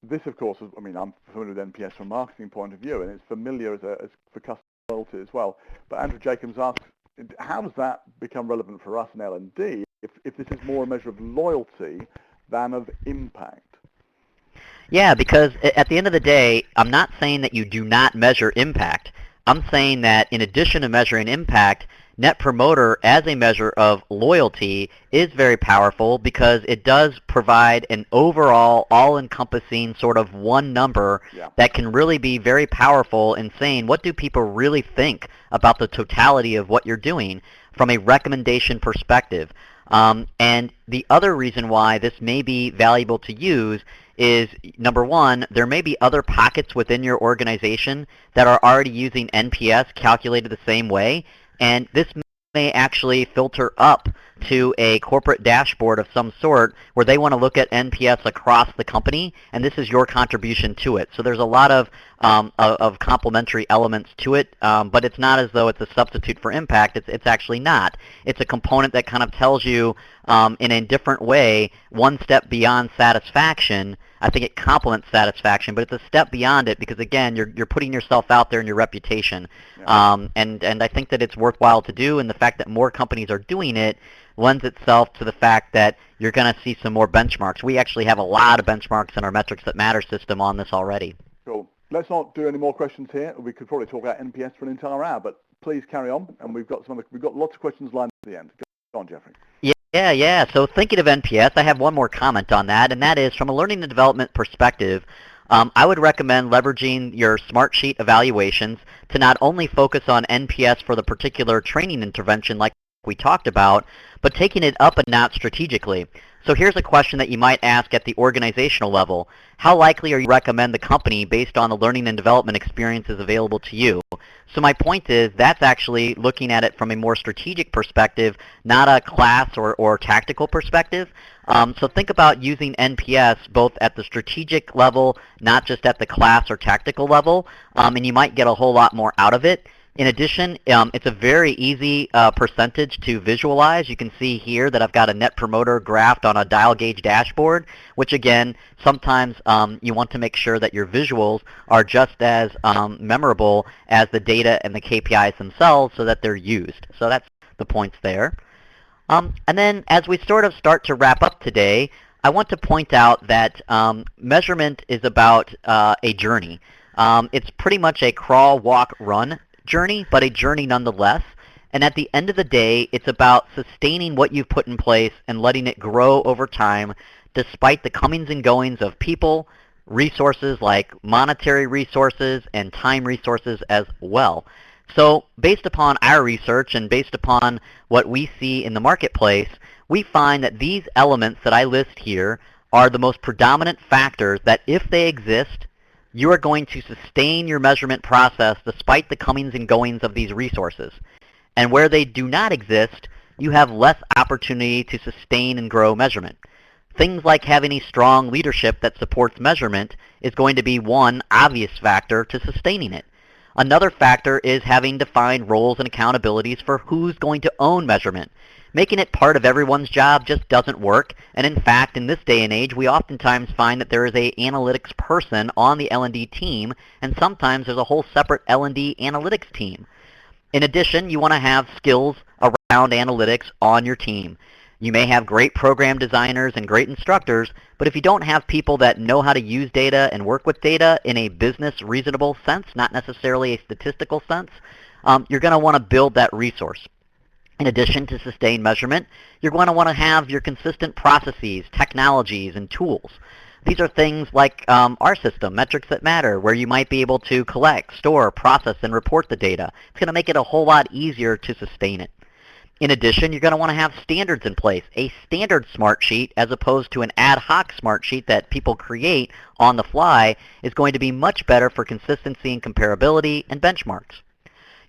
this of course, I mean, I'm familiar with NPS from a marketing point of view, and it's familiar as for customer loyalty as well. But Andrew Jacobs asked, how does that become relevant for us in L&D if this is more a measure of loyalty than of impact? Yeah, because at the end of the day, I'm not saying that you do not measure impact. I'm saying that in addition to measuring impact, Net Promoter as a measure of loyalty is very powerful because it does provide an overall all-encompassing sort of one number that can really be very powerful in saying what do people really think about the totality of what you're doing from a recommendation perspective. And the other reason why this may be valuable to use is, number one, there may be other pockets within your organization that are already using NPS calculated the same way, and this may actually filter up to a corporate dashboard of some sort where they want to look at NPS across the company, and this is your contribution to it. So there's a lot of complementary elements to it, but it's not as though it's a substitute for impact. It's actually not. It's a component that kind of tells you in a different way, one step beyond satisfaction. I think it complements satisfaction, but it's a step beyond it because, again, you're putting yourself out there in your reputation. And I think that it's worthwhile to do, and the fact that more companies are doing it lends itself to the fact that you're going to see some more benchmarks. We actually have a lot of benchmarks in our Metrics That Matter system on this already. Cool. Let's not do any more questions here. We could probably talk about NPS for an entire hour, but please carry on, and we've got lots of questions lined at the end. Go on, Jeffrey. Yeah. So thinking of NPS, I have one more comment on that, and that is from a learning and development perspective, I would recommend leveraging your Smartsheet evaluations to not only focus on NPS for the particular training intervention like we talked about, but taking it up a notch strategically. So here's a question that you might ask at the organizational level. How likely are you to recommend the company based on the learning and development experiences available to you? So my point is that's actually looking at it from a more strategic perspective, not a class or tactical perspective. So think about using NPS both at the strategic level, not just at the class or tactical level, and you might get a whole lot more out of it. In addition, it's a very easy percentage to visualize. You can see here that I've got a Net Promoter graphed on a dial gauge dashboard, which again, sometimes you want to make sure that your visuals are just as memorable as the data and the KPIs themselves so that they're used. So that's the points there. And then as we sort of start to wrap up today, I want to point out that measurement is about a journey. It's pretty much a crawl, walk, run journey, but a journey nonetheless. And at the end of the day, it's about sustaining what you've put in place and letting it grow over time despite the comings and goings of people, resources like monetary resources, and time resources as well. So based upon our research and based upon what we see in the marketplace, we find that these elements that I list here are the most predominant factors that if they exist, you are going to sustain your measurement process despite the comings and goings of these resources. And where they do not exist, you have less opportunity to sustain and grow measurement. Things like having a strong leadership that supports measurement is going to be one obvious factor to sustaining it. Another factor is having defined roles and accountabilities for who's going to own measurement. Making it part of everyone's job just doesn't work, and in fact, in this day and age, we oftentimes find that there is an analytics person on the L&D team, and sometimes there's a whole separate L&D analytics team. In addition, you want to have skills around analytics on your team. You may have great program designers and great instructors, but if you don't have people that know how to use data and work with data in a business reasonable sense, not necessarily a statistical sense, you're going to want to build that resource. In addition to sustained measurement, you're going to want to have your consistent processes, technologies, and tools. These are things like our system, Metrics That Matter, where you might be able to collect, store, process, and report the data. It's going to make it a whole lot easier to sustain it. In addition, you're going to want to have standards in place. A standard Smartsheet, as opposed to an ad hoc Smartsheet that people create on the fly, is going to be much better for consistency and comparability and benchmarks.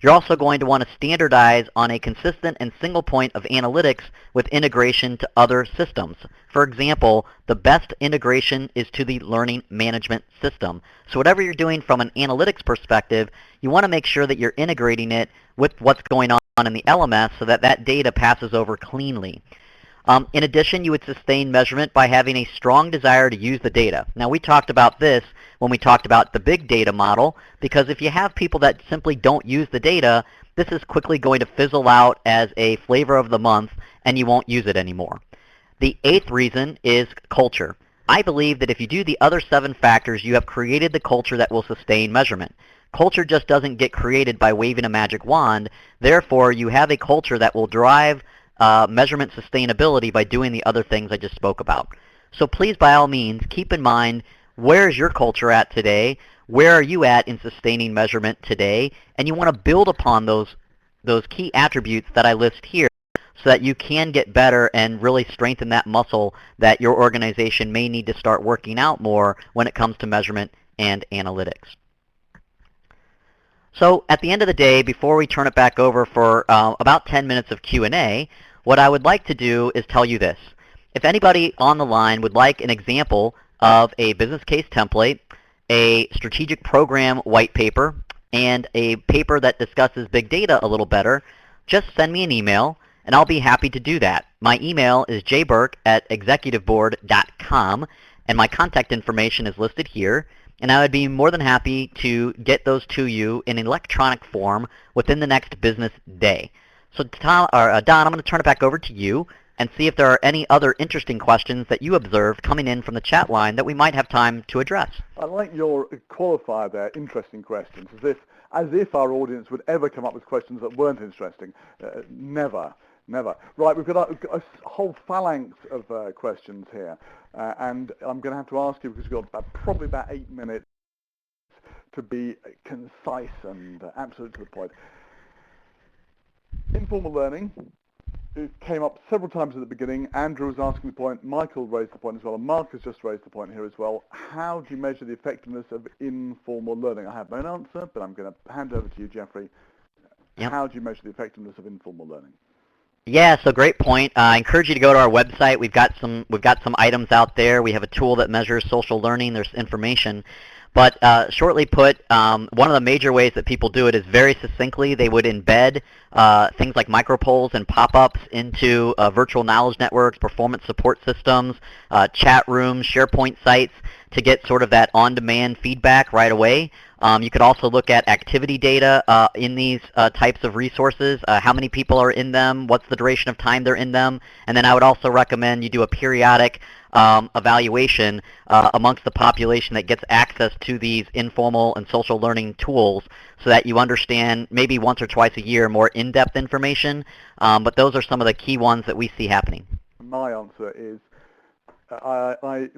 You're also going to want to standardize on a consistent and single point of analytics with integration to other systems. For example, the best integration is to the learning management system. So whatever you're doing from an analytics perspective, you want to make sure that you're integrating it with what's going on in the LMS so that that data passes over cleanly. In addition, you would sustain measurement by having a strong desire to use the data. Now, we talked about this when we talked about the big data model, because if you have people that simply don't use the data, this is quickly going to fizzle out as a flavor of the month, and you won't use it anymore. The eighth reason is culture. I believe that if you do the other 7 factors, you have created the culture that will sustain measurement. Culture just doesn't get created by waving a magic wand. Therefore, you have a culture that will drive measurement sustainability by doing the other things I just spoke about. So please, by all means, keep in mind, where is your culture at today? Where are you at in sustaining measurement today? And you want to build upon those key attributes that I list here so that you can get better and really strengthen that muscle that your organization may need to start working out more when it comes to measurement and analytics. So at the end of the day, before we turn it back over for about 10 minutes of Q&A, what I would like to do is tell you this. If anybody on the line would like an example of a business case template, a strategic program white paper, and a paper that discusses big data a little better, just send me an email, and I'll be happy to do that. My email is jberk@executiveboard.com, and my contact information is listed here. And I would be more than happy to get those to you in electronic form within the next business day. So Don, I'm going to turn it back over to you and see if there are any other interesting questions that you observed coming in from the chat line that we might have time to address. I like your qualifier there, interesting questions, as if our audience would ever come up with questions that weren't interesting. Never. Never. Right, we've got a whole phalanx of questions here, and I'm going to have to ask you, because we've got probably about 8 minutes, to be concise and absolute to the point. Informal learning, it came up several times at the beginning. Andrew was asking the point, Michael raised the point as well, and Mark has just raised the point here as well. How do you measure the effectiveness of informal learning? I have no answer, but I'm going to hand over to you, Jeffrey. Yep. How do you measure the effectiveness of informal learning? Yeah, so great point. I encourage you to go to our website. We've got some items out there. We have a tool that measures social learning. There's information. But shortly put, one of the major ways that people do it is very succinctly. They would embed things like micropolls and pop-ups into virtual knowledge networks, performance support systems, chat rooms, SharePoint sites to get sort of that on-demand feedback right away. You could also look at activity data in these types of resources, how many people are in them, what's the duration of time they're in them, and then I would also recommend you do a periodic evaluation amongst the population that gets access to these informal and social learning tools so that you understand maybe once or twice a year more in-depth information, but those are some of the key ones that we see happening. My answer is I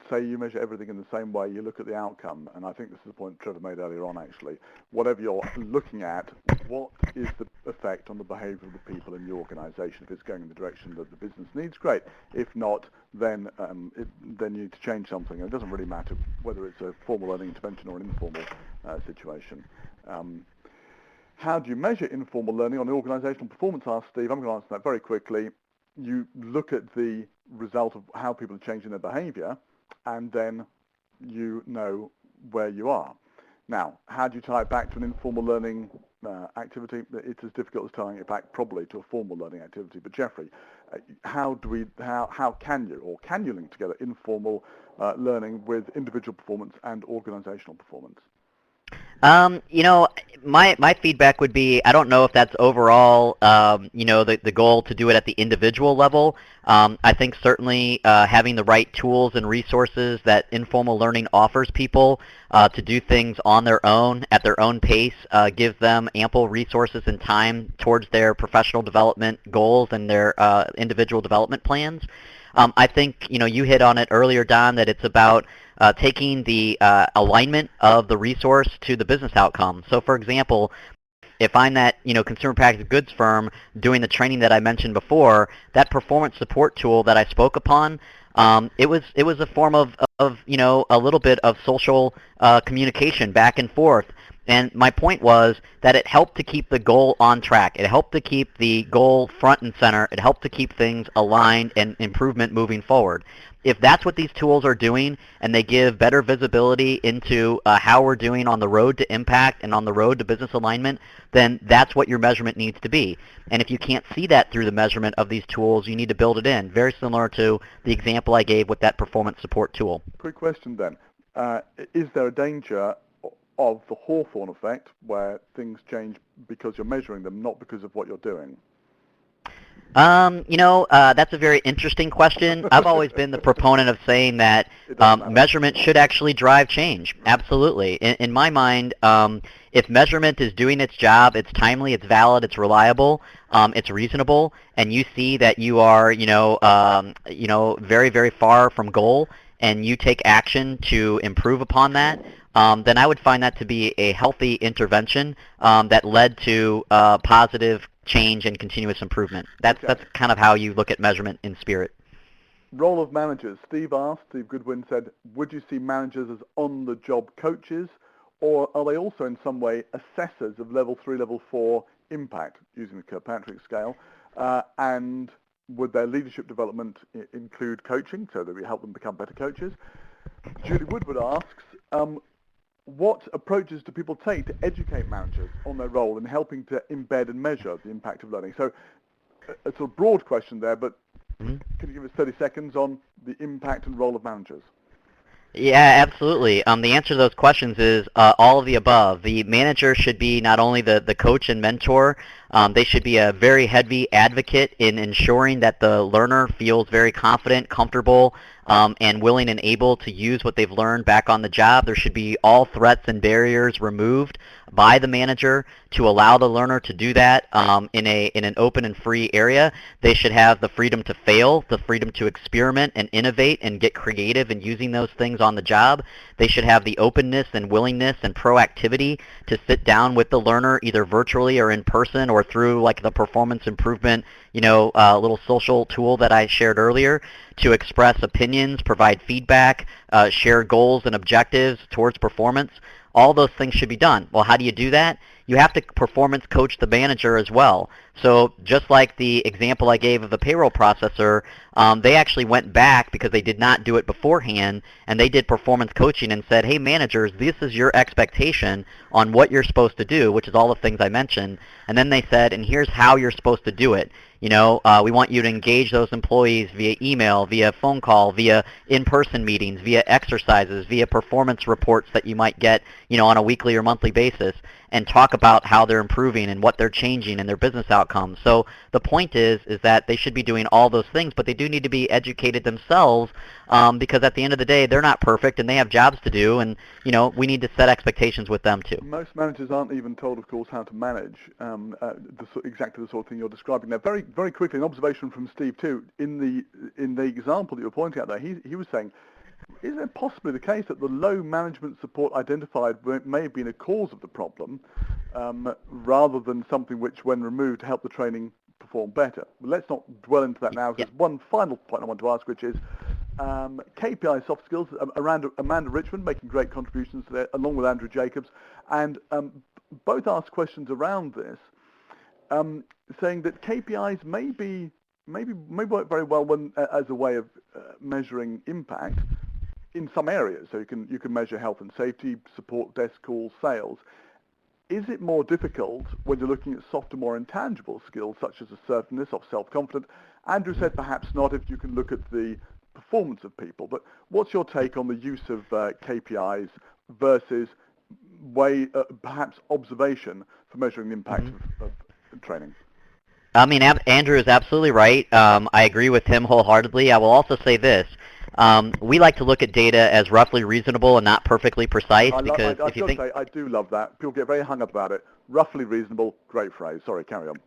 say you measure everything in the same way. You look at the outcome, and I think this is the point Trevor made earlier on, actually. Whatever you're looking at, what is the effect on the behavior of the people in your organization? If it's going in the direction that the business needs, great. If not, then you need to change something. And it doesn't really matter whether it's a formal learning intervention or an informal situation. How do you measure informal learning on the organizational performance? Asked Steve. I'm going to answer that very quickly. You look at the result of how people are changing their behavior, and then you know where you are. Now, how do you tie it back to an informal learning activity? It's as difficult as tying it back probably to a formal learning activity. But Jeffrey, how can you link together informal learning with individual performance and organizational performance? My feedback would be I don't know if that's overall, the goal to do it at the individual level. I think certainly having the right tools and resources that informal learning offers people to do things on their own, at their own pace, gives them ample resources and time towards their professional development goals and their individual development plans. I think, you hit on it earlier, Don, that it's about taking the alignment of the resource to the business outcome. So, for example, if I'm that consumer packaged goods firm doing the training that I mentioned before, that performance support tool that I spoke upon, it was a form of a little bit of social communication back and forth. And my point was that it helped to keep the goal on track. It helped to keep the goal front and center. It helped to keep things aligned and improvement moving forward. If that's what these tools are doing and they give better visibility into how we're doing on the road to impact and on the road to business alignment, then that's what your measurement needs to be. And if you can't see that through the measurement of these tools, you need to build it in, very similar to the example I gave with that performance support tool. Quick question then. Is there a danger of the Hawthorne effect where things change because you're measuring them, not because of what you're doing? That's a very interesting question. I've always been the proponent of saying that measurement should actually drive change. Absolutely. In my mind, if measurement is doing its job, it's timely, it's valid, it's reliable, it's reasonable, and you see that you are, very, very far from goal, and you take action to improve upon that, then I would find that to be a healthy intervention that led to positive change and continuous improvement. That's kind of how you look at measurement in spirit. Role of managers. Steve Goodwin said, would you see managers as on-the-job coaches, or are they also in some way assessors of level 3, level 4 impact, using the Kirkpatrick scale, and would their leadership development include coaching, so that we help them become better coaches? Julie Woodward asks, what approaches do people take to educate managers on their role in helping to embed and measure the impact of learning? So a sort of broad question there, but can you give us 30 seconds on the impact and role of managers? Yeah, absolutely. The answer to those questions is all of the above. The manager should be not only the coach and mentor, they should be a very heavy advocate in ensuring that the learner feels very confident, comfortable, and willing and able to use what they've learned back on the job. There should be all threats and barriers removed by the manager to allow the learner to do that in an open and free area. They should have the freedom to fail, the freedom to experiment and innovate and get creative in using those things on the job. They should have the openness and willingness and proactivity to sit down with the learner either virtually or in person or through like the performance improvement, little social tool that I shared earlier, to express opinions, provide feedback, share goals and objectives towards performance. All those things should be done. Well, how do you do that? You have to performance coach the manager as well. So just like the example I gave of the payroll processor, they actually went back because they did not do it beforehand, and they did performance coaching and said, hey, managers, this is your expectation on what you're supposed to do, which is all the things I mentioned. And then they said, and here's how you're supposed to do it. We want you to engage those employees via email, via phone call, via in-person meetings, via exercises, via performance reports that you might get, on a weekly or monthly basis, and talk about how they're improving and what they're changing and their business outcomes. So the point is that they should be doing all those things, but they do need to be educated themselves, because at the end of the day, they're not perfect and they have jobs to do, and we need to set expectations with them too. Most managers aren't even told, of course, how to manage exactly the sort of thing you're describing there. Very, very quickly, an observation from Steve too. In the example that you're pointing out there, he was saying, is it possibly the case that the low management support identified may have been a cause of the problem, rather than something which, when removed, helped the training perform better? But let's not dwell into that now. There's one final point I want to ask, which is KPI soft skills. Around Amanda Richmond making great contributions to that, along with Andrew Jacobs, and both asked questions around this, saying that KPIs may work very well when as a way of measuring impact in some areas. So you can measure health and safety, support desk calls, sales. Is it more difficult when you're looking at softer, more intangible skills such as assertiveness or self-confidence? Andrew said perhaps not if you can look at the performance of people. But what's your take on the use of KPIs versus perhaps observation for measuring the impact of training? I mean, Andrew is absolutely right. I agree with him wholeheartedly. I will also say this. We like to look at data as roughly reasonable and not perfectly precise, because if you think... I do love that. People get very hung up about it. Roughly reasonable, great phrase. Sorry, carry on.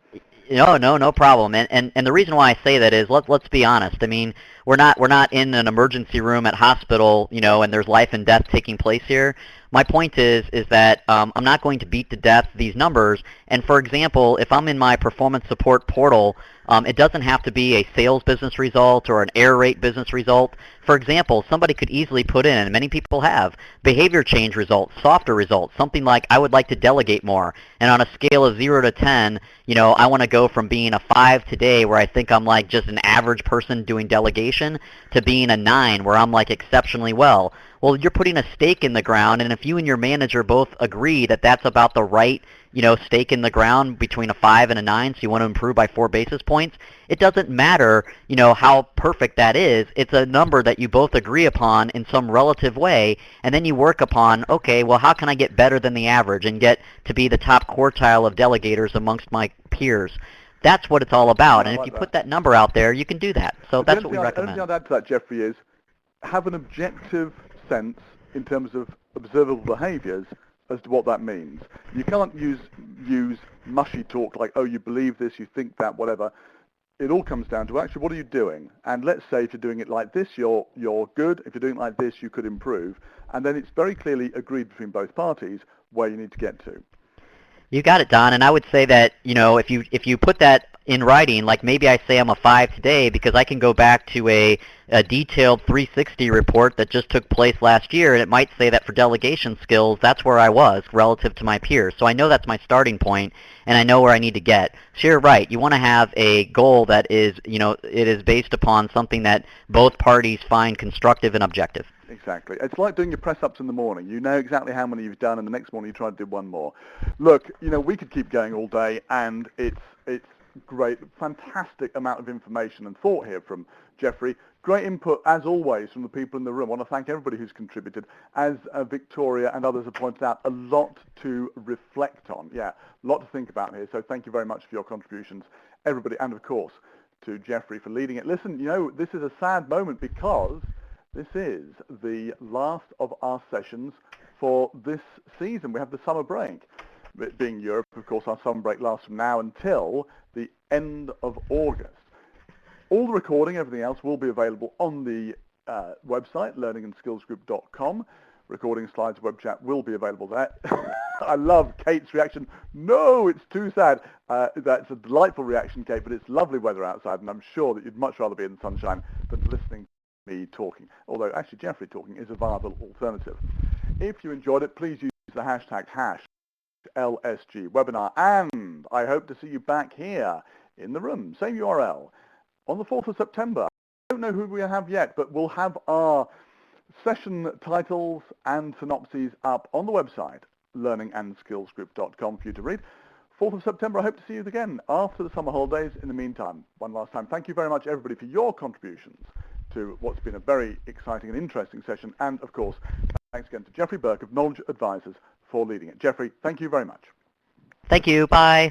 No problem. And the reason why I say that is, let's be honest. I mean, we're not in an emergency room at hospital, and there's life and death taking place here. My point is that I'm not going to beat to death these numbers. And for example, if I'm in my performance support portal, it doesn't have to be a sales business result or an error rate business result. For example, somebody could easily put in, and many people have, behavior change results, softer results, something like, I would like to delegate more. And on a scale of 0 to 10, I want to go from being a 5 today, where I think I'm like just an average person doing delegation, to being a 9, where I'm like exceptionally well. Well, you're putting a stake in the ground, and if you and your manager both agree that that's about the right, stake in the ground between a 5 and a 9, so you want to improve by 4 basis points, it doesn't matter, how perfect that is. It's a number that you both agree upon in some relative way, and then you work upon, okay, well, how can I get better than the average and get to be the top quartile of delegators amongst my peers? That's what it's all about, and if you put that number out there, you can do that. So that's what we recommend. The only thing I'd add to that, Jeffrey, is have an objective sense in terms of observable behaviors as to what that means. You can't use mushy talk like, oh, you believe this, you think that, whatever. It all comes down to actually what are you doing? And let's say if you're doing it like this, you're good. If you're doing it like this, you could improve. And then it's very clearly agreed between both parties where you need to get to. You got it, Don. And I would say that, if you put that in writing, like maybe I say I'm a 5 today because I can go back to a detailed 360 report that just took place last year, and it might say that for delegation skills, that's where I was relative to my peers. So I know that's my starting point, and I know where I need to get. So you're right. You want to have a goal that is, it is based upon something that both parties find constructive and objective. Exactly. It's like doing your press-ups in the morning. You know exactly how many you've done, and the next morning you try to do one more. Look, we could keep going all day, and it's great, fantastic amount of information and thought here from Jeffrey. Great input, as always, from the people in the room. I want to thank everybody who's contributed. As Victoria and others have pointed out, a lot to reflect on. Yeah, a lot to think about here. So thank you very much for your contributions, everybody, and of course to Jeffrey for leading it. Listen, this is a sad moment because this is the last of our sessions for this season. We have the summer break. It being Europe, of course, our summer break lasts from now until the end of August. All the recording, everything else, will be available on the website, learningandskillsgroup.com. Recording, slides, web chat will be available there. I love Kate's reaction. No, it's too sad. That's a delightful reaction, Kate, but it's lovely weather outside, and I'm sure that you'd much rather be in the sunshine than listening to me talking. Although, actually, Jeffrey talking is a viable alternative. If you enjoyed it, please use the hashtag LSG webinar, and I hope to see you back here in the room, same URL, on the 4th of September. I don't know who we have yet, but we'll have our session titles and synopses up on the website, learningandskillsgroup.com, for you to read. 4th of September, I hope to see you again after the summer holidays. In the meantime, one last time, thank you very much, everybody, for your contributions to what's been a very exciting and interesting session. And, of course, thanks again to Jeffrey Berk of Knowledge Advisors for leading it. Jeffrey, thank you very much. Thank you. Bye.